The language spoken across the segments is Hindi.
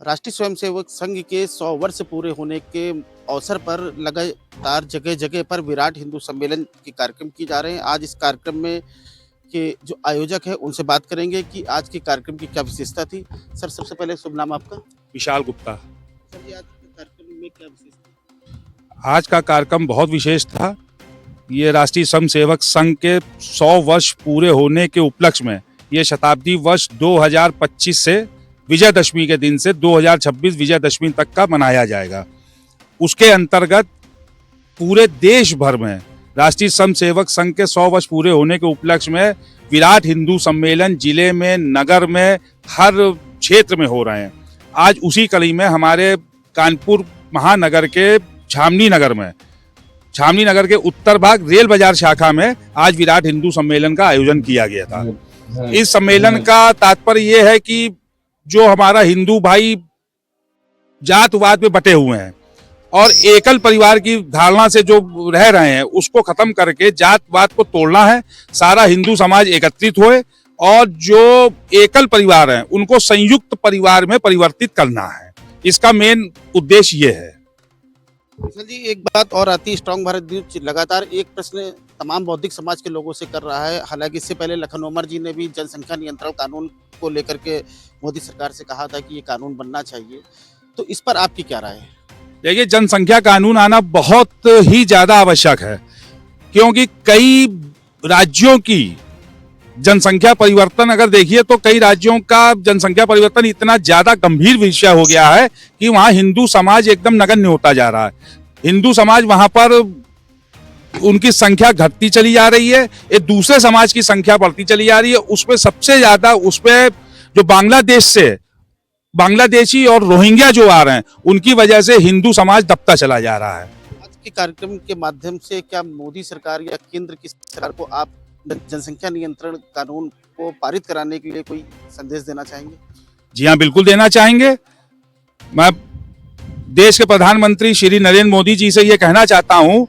राष्ट्रीय स्वयंसेवक संघ के 100 वर्ष पूरे होने के अवसर पर लगातार जगह-जगह पर विराट हिंदू सम्मेलन के कार्यक्रम किए जा रहे हैं। आज इस कार्यक्रम में के जो आयोजक हैं उनसे बात करेंगे कि आज के कार्यक्रम की क्या विशेषता थी। सर सबसे पहले शुभ नाम आपका? विशाल गुप्ता। सर जी आज के कार्यक्रम में क्या विशेषता? आज का कार्यक्रम बहुत विशेष था। ये राष्ट्रीय स्वयंसेवक संघ के 100 वर्ष पूरे होने के उपलक्ष्य में ये शताब्दी वर्ष 2025 से विजयदशमी के दिन से 2026 विजयदशमी तक का मनाया जाएगा। उसके अंतर्गत पूरे देश भर में राष्ट्रीय स्वयंसेवक संघ के 100 वर्ष पूरे होने के उपलक्ष्य में विराट हिंदू सम्मेलन जिले में, नगर में, हर क्षेत्र में हो रहे हैं। आज उसी कड़ी में हमारे कानपुर महानगर के छावनी नगर के उत्तर भाग रेल बाजार शाखा में आज विराट हिंदू सम्मेलन का आयोजन किया गया था। इस सम्मेलन का तात्पर्य यह है कि जो हमारा हिंदू भाई जातवाद में बटे हुए हैं और एकल परिवार की धारणा से जो रह रहे हैं उसको खत्म करके जातवाद को तोड़ना है। सारा हिंदू समाज एकत्रित होए और जो एकल परिवार हैं उनको संयुक्त परिवार में परिवर्तित करना है। इसका मेन उद्देश्य ये है। सर जी एक बात और आती है, स्ट्रांग भारत न्यूज लगातार एक प्रश्न तमाम बौद्धिक समाज के लोगों से कर रहा है। हालांकि इससे पहले लखनऊ जी ने भी जनसंख्या नियंत्रण कानून को लेकर के मोदी सरकार से कहा था कि ये कानून बनना चाहिए, तो इस पर आपकी क्या राय है? देखिए, जनसंख्या कानून आना बहुत ही ज्यादा आवश्यक है क्योंकि कई राज्यों की जनसंख्या परिवर्तन अगर देखिए तो कई राज्यों का जनसंख्या परिवर्तन इतना ज्यादा गंभीर विषय हो गया है कि वहां हिंदू समाज एकदम नगण्य होता जा रहा है। हिंदू समाज वहां पर उनकी संख्या घटती चली जा रही है, एक दूसरे समाज की संख्या बढ़ती चली जा रही है। उसमें सबसे ज्यादा उसपे जो बांग्लादेशी और रोहिंग्या जो आ रहे हैं उनकी वजह से हिंदू समाज दबता चला जा रहा है। आज के कार्यक्रम के माध्यम से क्या मोदी सरकार या केंद्र की सरकार को आप जनसंख्या नियंत्रण कानून को पारित कराने के लिए कोई संदेश देना चाहेंगे? जी हाँ, बिल्कुल देना चाहेंगे। मैं देश के प्रधानमंत्री श्री नरेंद्र मोदी जी से ये कहना चाहता हूं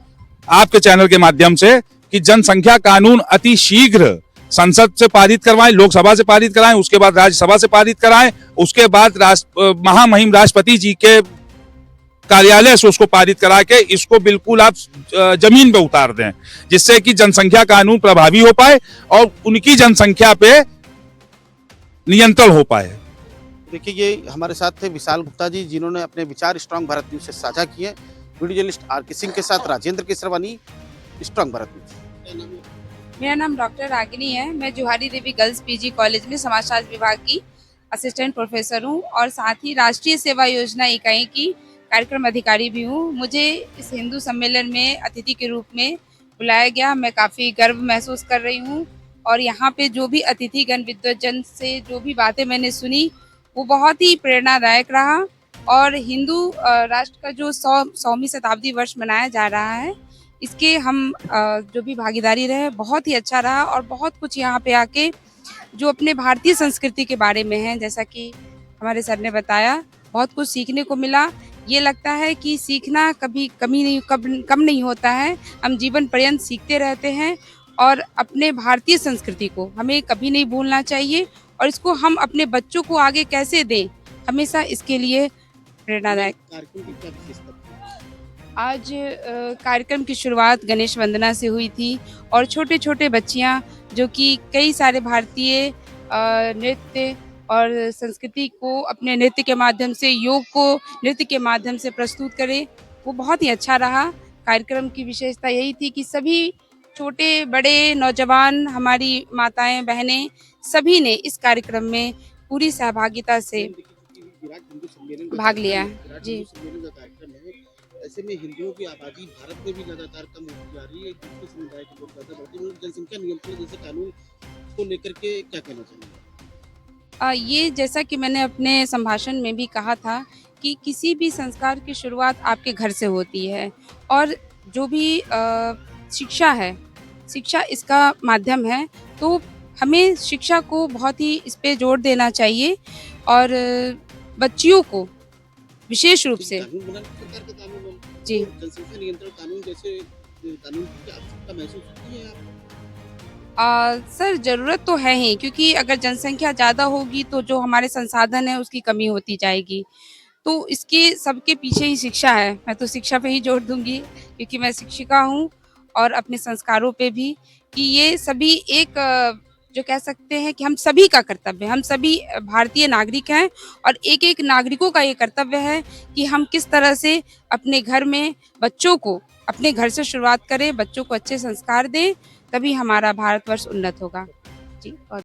आपके चैनल के माध्यम से कि जनसंख्या कानून अति शीघ्र संसद से पारित करवाएं, लोकसभा से पारित कराएं, उसके बाद राज्यसभा से पारित कराएं, उसके बाद महामहिम राष्ट्रपति जी के कार्यालय से उसको पारित करा के इसको बिल्कुल आप जमीन पे उतार दें, जिससे कि जनसंख्या कानून प्रभावी हो पाए और उनकी जनसंख्या पे नियंत्रण हो पाए। देखिए ये हमारे साथ थे विशाल गुप्ता जी, जिन्होंने अपने विचार स्ट्रांग भारत न्यूज से साझा किए। Video journalist R K. सिंह के साथ राजेंद्र केसरवानी, स्ट्रांग भारत न्यूज। मेरा नाम डॉक्टर रागिनी है। मैं जुहारी देवी गर्ल्स पीजी कॉलेज में समाजशास्त्र विभाग की असिस्टेंट प्रोफेसर हूँ और साथ ही राष्ट्रीय सेवा योजना इकाई की कार्यक्रम अधिकारी भी हूँ। मुझे इस हिंदू सम्मेलन में अतिथि के रूप में बुलाया गया, मैं काफ़ी गर्व महसूस कर रही हूँ और यहाँ पे जो भी अतिथिगण विद्वज्जन से जो भी बातें मैंने सुनी वो बहुत ही प्रेरणादायक रहा और हिंदू राष्ट्र का जो 100वीं शताब्दी वर्ष मनाया जा रहा है इसके हम जो भी भागीदारी रहे बहुत ही अच्छा रहा और बहुत कुछ यहाँ पे आके जो अपने भारतीय संस्कृति के बारे में है, जैसा कि हमारे सर ने बताया, बहुत कुछ सीखने को मिला। ये लगता है कि सीखना कभी कम नहीं होता है, हम जीवन पर्यंत सीखते रहते हैं और अपने भारतीय संस्कृति को हमें कभी नहीं भूलना चाहिए और इसको हम अपने बच्चों को आगे कैसे दें, हमेशा इसके लिए प्रेरणादायक। आज कार्यक्रम की शुरुआत गणेश वंदना से हुई थी और छोटे छोटे बच्चियां जो कि कई सारे भारतीय नृत्य और संस्कृति को अपने नृत्य के माध्यम से, योग को नृत्य के माध्यम से प्रस्तुत करें, वो बहुत ही अच्छा रहा। कार्यक्रम की विशेषता यही थी कि सभी छोटे बड़े नौजवान, हमारी माताएं बहनें सभी ने इस कार्यक्रम में पूरी सहभागिता से भाग लिया। जी, ऐसे में हिंदुओं की आबादी भारत में भी लगातार कम होती जा रही है, दूसरे समुदाय के लोग ज्यादा बढ़ते हैं। जनसंख्या नियंत्रण जैसे कानून को लेकर के क्या कहना चाहिए? ये जैसा कि मैंने अपने संभाषण में भी कहा था कि किसी भी संस्कार की शुरुआत आपके घर से होती है और जो भी शिक्षा है, शिक्षा इसका माध्यम है, तो हमें शिक्षा को बहुत ही इस पे जोर देना चाहिए और बच्चियों को विशेष रूप से जी जनसंख्या नियंत्रण कानून जैसे कानून की आवश्यकता महसूस होती है आपको? सर ज़रूरत तो है ही, क्योंकि अगर जनसंख्या ज़्यादा होगी तो जो हमारे संसाधन है उसकी कमी होती जाएगी। तो इसके सबके पीछे ही शिक्षा है। मैं तो शिक्षा पे ही जोर दूँगी, क्योंकि मैं शिक्षिका हूँ, और अपने संस्कारों पे भी, कि ये सभी एक जो कह सकते हैं कि हम सभी का कर्तव्य है। हम सभी भारतीय नागरिक हैं, और एक-एक नागरिकों का ये कर्तव्य है कि हम किस तरह से अपने घर में बच्चों को, अपने घर से शुरुआत करें, बच्चों को अच्छे संस्कार दें, तभी हमारा भारतवर्ष उन्नत होगा। जी, बहुत